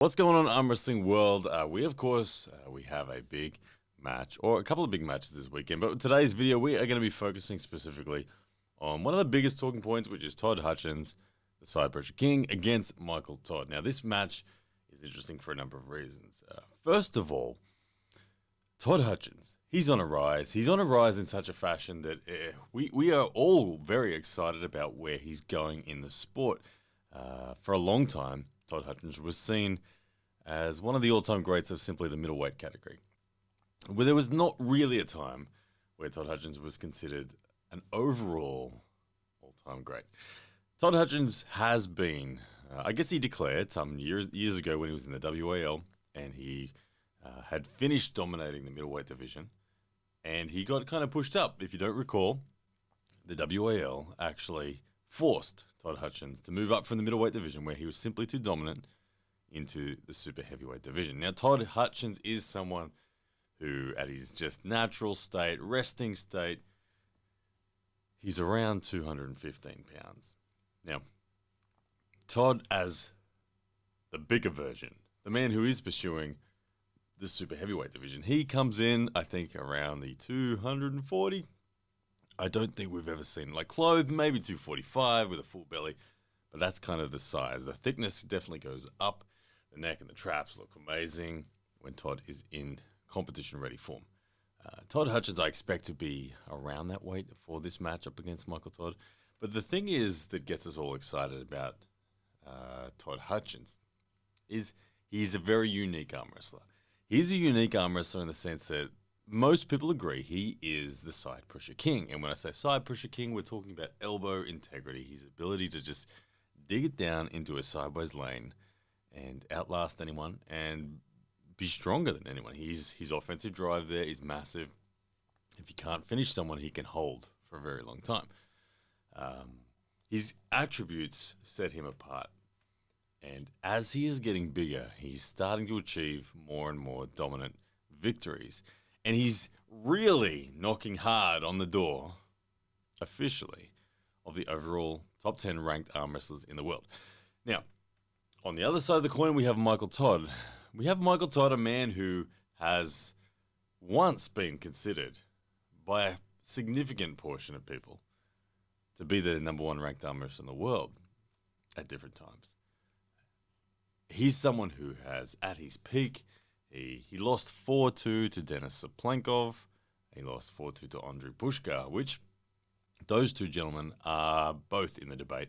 What's going on, arm wrestling world? We have a big match, or a couple of big matches this weekend. But in today's video, we are going to be focusing specifically on one of the biggest talking points, which is Todd Hutchings, the Side Pressure King, against Michael Todd. Now, this match is interesting for a number of reasons. First of all, Todd Hutchings, he's on a rise. He's on a rise in such a fashion that we are all very excited about where he's going in the sport. For a long time, Todd Hutchings was seen as one of the all-time greats of simply the middleweight category. Where there was not really a time where Todd Hutchings was considered an overall all-time great. Todd Hutchings has been, I guess he declared some years ago when he was in the WAL, and he had finished dominating the middleweight division, and he got kind of pushed up. If you don't recall, the WAL actually forced Todd Hutchings to move up from the middleweight division, where he was simply too dominant, into the super heavyweight division. Now, Todd Hutchings is someone who, at his just natural state, resting state, he's around 215 pounds. Now, Todd, as the bigger version, the man who is pursuing the super heavyweight division, he comes in, I think, around the 240. I don't think we've ever seen, like, clothed, maybe 245 with a full belly, but that's kind of the size. The thickness definitely goes up. The neck and the traps look amazing when Todd is in competition-ready form. Todd Hutchings, I expect to be around that weight for this matchup against Michael Todd. But the thing is that gets us all excited about Todd Hutchings is he's a very unique arm wrestler. He's a unique arm wrestler in the sense that most people agree he is the side pressure king. And when I say side pressure king, we're talking about elbow integrity, his ability to just dig it down into a sideways lane and outlast anyone and be stronger than anyone. His offensive drive there is massive. If he can't finish someone, he can hold for a very long time. His attributes set him apart. And as he is getting bigger, he's starting to achieve more and more dominant victories. And he's really knocking hard on the door, officially, of the overall top 10 ranked arm wrestlers in the world. Now, on the other side of the coin, we have Michael Todd. We have Michael Todd, a man who has once been considered by a significant portion of people to be the number one ranked arm wrestler in the world at different times. He's someone who has, at his peak, he lost 4-2 to Denis Saplenkov. He lost 4-2 to Andrei Pushkar, which those two gentlemen are both in the debate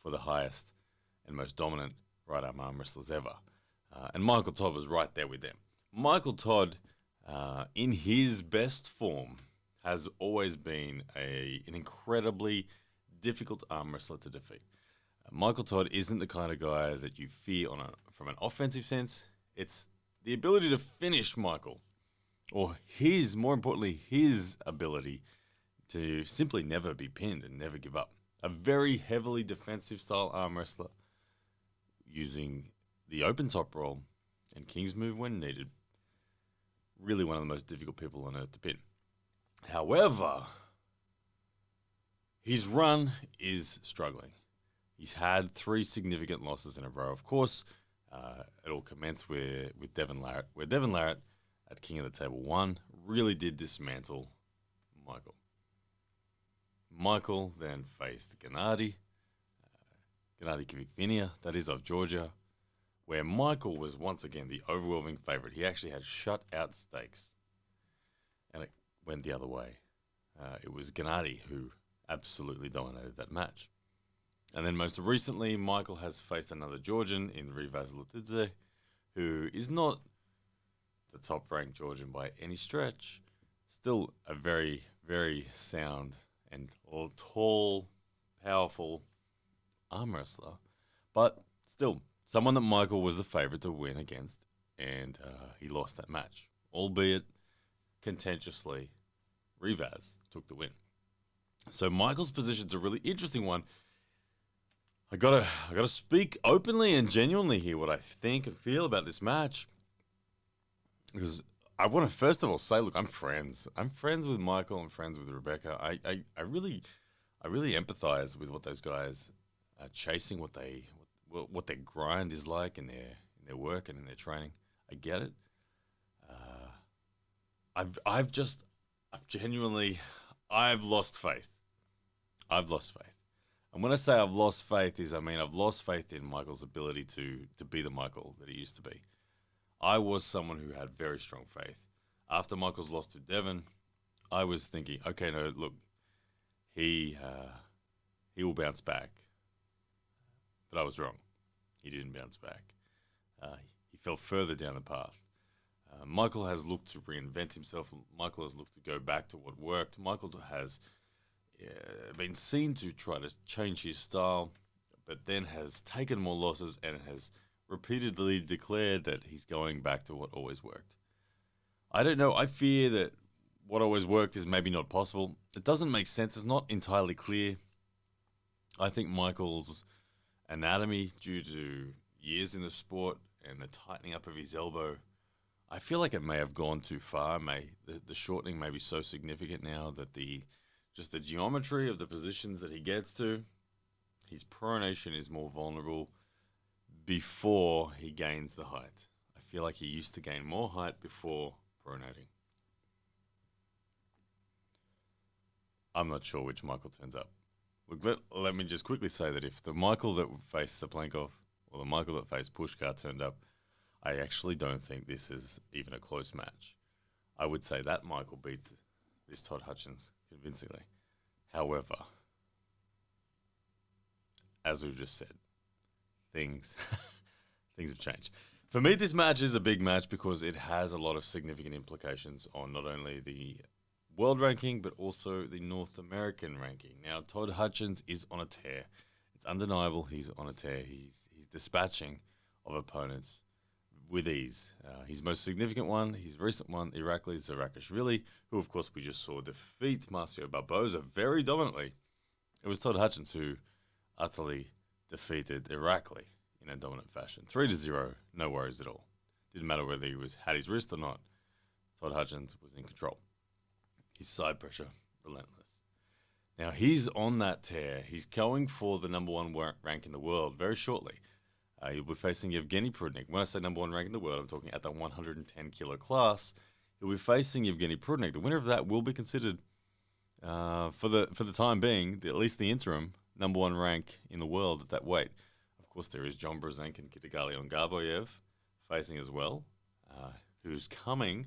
for the highest and most dominant right arm wrestlers ever. And Michael Todd was right there with them. Michael Todd, in his best form, has always been an incredibly difficult arm wrestler to defeat. Michael Todd isn't the kind of guy that you fear from an offensive sense. It's the ability to finish Michael, or more importantly, his ability to simply never be pinned and never give up. A very heavily defensive style arm wrestler using the open top roll and King's move when needed. Really one of the most difficult people on earth to pin. However, his run is struggling. He's had 3 significant losses in a row. Of course, it all commenced with Devin Larratt, where Devin Larratt at King of the Table 1 really did dismantle Michael. Michael then faced Gennady Kvikvinia, that is of Georgia, where Michael was once again the overwhelming favorite. He actually had shutout stakes, and it went the other way. It was Gennady who absolutely dominated that match. And then most recently, Michael has faced another Georgian in Rivaz Lutidze, who is not the top-ranked Georgian by any stretch. Still a very, very sound and tall, powerful arm wrestler. But still, someone that Michael was the favorite to win against, and he lost that match. Albeit contentiously, Rivaz took the win. So Michael's position's a really interesting one. I gotta speak openly and genuinely here what I think and feel about this match, because I want to first of all say, look, I'm friends. I'm friends with Michael. I'm friends with Rebecca. I really empathize with what those guys are chasing, what their grind is like in their their work and in their training. I get it. I've genuinely, I've lost faith. I've lost faith. And when I say I've lost faith I mean I've lost faith in Michael's ability to be the Michael that he used to be. I was someone who had very strong faith. After Michael's loss to Devon, I was thinking, okay, no, look, he will bounce back. But I was wrong. He didn't bounce back. He fell further down the path. Michael has looked to reinvent himself. Michael has looked to go back to what worked. Michael has been seen to try to change his style, but then has taken more losses and has repeatedly declared that he's going back to what always worked. I don't know. I fear that what always worked is maybe not possible. It doesn't make sense. It's not entirely clear. I think Michael's anatomy, due to years in the sport and the tightening up of his elbow, I feel like it may have gone too far. The shortening may be so significant now that just the geometry of the positions that he gets to, his pronation is more vulnerable before he gains the height. I feel like he used to gain more height before pronating. I'm not sure which Michael turns up. Look, let me just quickly say that if the Michael that faced Saplankov or the Michael that faced Pushkar turned up, I actually don't think this is even a close match. I would say that Michael beats this Todd Hutchings convincingly. However, as we've just said, things have changed. For me, this match is a big match because it has a lot of significant implications on not only the world ranking, but also the North American ranking. Now, Todd Hutchings is on a tear. It's undeniable he's on a tear. He's dispatching of opponents with ease. His most significant one, his recent one, Irakli Zarakashvili, who of course we just saw defeat Marcio Barboza very dominantly. It was Todd Hutchings who utterly defeated Irakli in a dominant fashion. 3-0, no worries at all. Didn't matter whether he had his wrist or not. Todd Hutchings was in control. His side pressure, relentless. Now he's on that tear. He's going for the number one rank in the world very shortly. He'll be facing Evgeny Prudnik. When I say number one rank in the world, I'm talking at the 110 kilo class. He'll be facing Evgeny Prudnik. The winner of that will be considered, for the time being, at least the interim, number one rank in the world at that weight. Of course, there is John Brzenk and Kitagalion Garboyev facing as well, who's coming.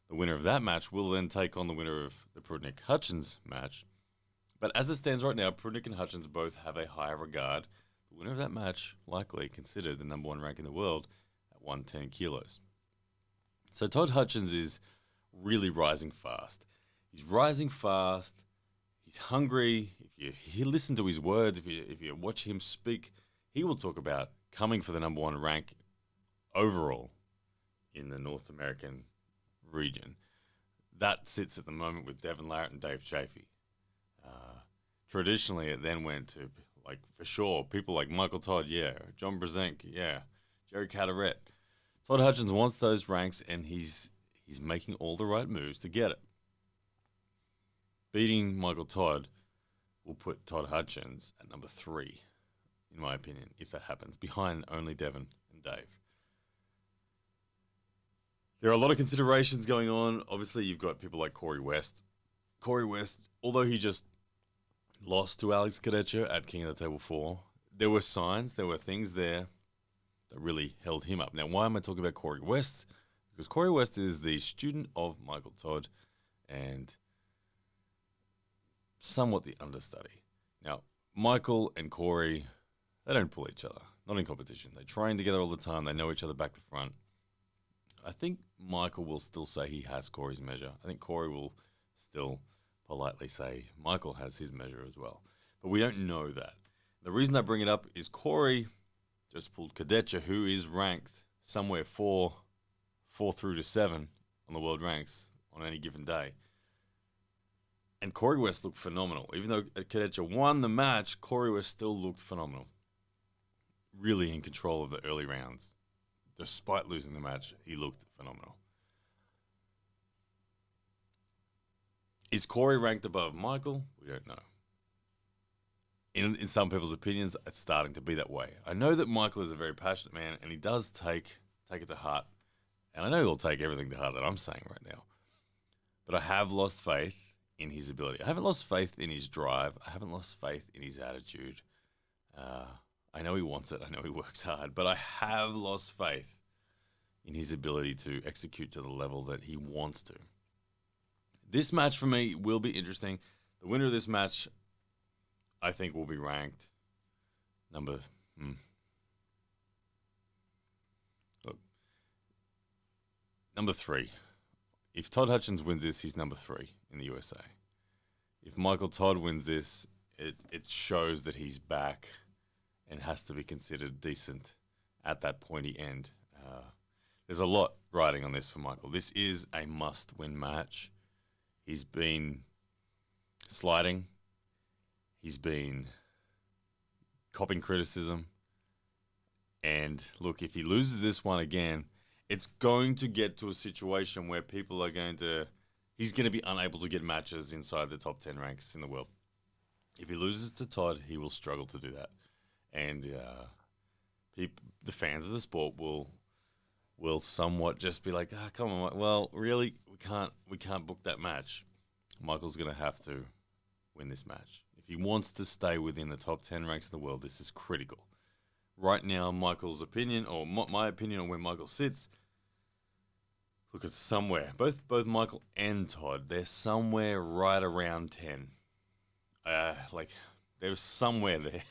The winner of that match will then take on the winner of the Prudnik-Hutchins match. But as it stands right now, Prudnik and Hutchins both have a higher regard. The winner of that match likely considered the number one rank in the world at 110 kilos. So Todd Hutchings is really rising fast. He's rising fast. He's hungry. If you listen to his words, if you watch him speak, he will talk about coming for the number one rank overall in the North American region. That sits at the moment with Devin Larratt and Dave Chafee. Traditionally, it then went to, like, for sure, people like Michael Todd, yeah, John Brzenk, yeah, Jerry Cadaret. Todd Hutchings wants those ranks, and he's making all the right moves to get it. Beating Michael Todd will put Todd Hutchings at number 3, in my opinion, if that happens, behind only Devin and Dave. There are a lot of considerations going on. Obviously, you've got people like Corey West. Corey West, although he just lost to Alex Kadecha at King of the Table 4, there were signs, there were things there that really held him up. Now, why am I talking about Corey West? Because Corey West is the student of Michael Todd and somewhat the understudy. Now, Michael and Corey, they don't pull each other, not in competition. They train together all the time. They know each other back to front. I think Michael will still say he has Corey's measure. I think Corey will still politely say Michael has his measure as well. But we don't know that. The reason I bring it up is Corey just pulled Kadecha, who is ranked somewhere 4 through to 7 on the world ranks on any given day. And Corey West looked phenomenal. Even though Kadecha won the match, Corey West still looked phenomenal. Really in control of the early rounds. Despite losing the match, he looked phenomenal. Is Corey ranked above Michael? We don't know. in some people's opinions, it's starting to be that way. I know that Michael is a very passionate man, and he does take it to heart. And I know he'll take everything to heart that I'm saying right now. But I have lost faith in his ability. I haven't lost faith in his drive. I haven't lost faith in his attitude. I know he wants it. I know he works hard. But I have lost faith in his ability to execute to the level that he wants to. This match for me will be interesting. The winner of this match, I think, will be ranked number... Look, number 3. If Todd Hutchings wins this, he's number 3 in the USA. If Michael Todd wins this, it shows that he's back and has to be considered decent at that pointy end. There's a lot riding on this for Michael. This is a must-win match. He's been sliding. He's been copping criticism. And look, if he loses this one again, it's going to get to a situation where people are he's going to be unable to get matches inside the top 10 ranks in the world. If he loses to Todd, he will struggle to do that. And the fans of the sport will somewhat just be like, come on, well, really, we can't book that match. Michael's going to have to win this match. If he wants to stay within the top 10 ranks in the world, this is critical. Right now, Michael's opinion, or my opinion on where Michael sits, look, it's somewhere. Both Michael and Todd, they're somewhere right around 10. They're somewhere there.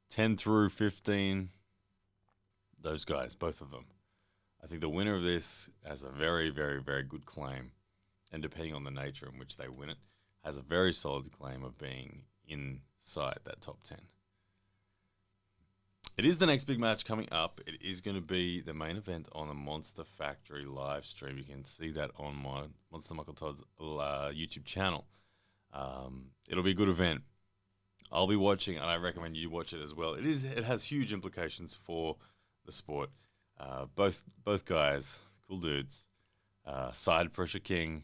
10 through 15, those guys, both of them. I think the winner of this has a very, very, very good claim, and depending on the nature in which they win it, has a very solid claim of being inside that top 10. It is the next big match coming up. It is going to be the main event on the Monster Factory live stream. You can see that on my Monster Michael Todd's YouTube channel. It'll be a good event. I'll be watching, and I recommend you watch it as well. It has huge implications for the sport. Both guys, cool dudes. Side pressure king,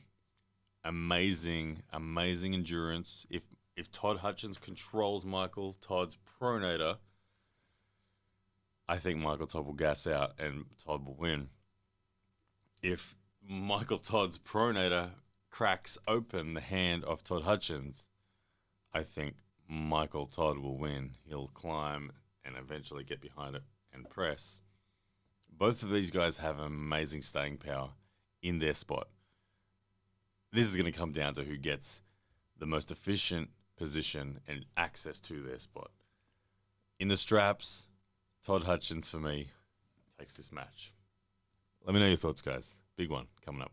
amazing endurance. If Todd Hutchings controls Michael Todd's pronator, I think Michael Todd will gas out and Todd will win. If Michael Todd's pronator cracks open the hand of Todd Hutchings, I think Michael Todd will win. He'll climb and eventually get behind it and press. Both of these guys have amazing staying power in their spot. This is going to come down to who gets the most efficient position and access to their spot. In the straps, Todd Hutchings, for me, takes this match. Let me know your thoughts, guys. Big one coming up.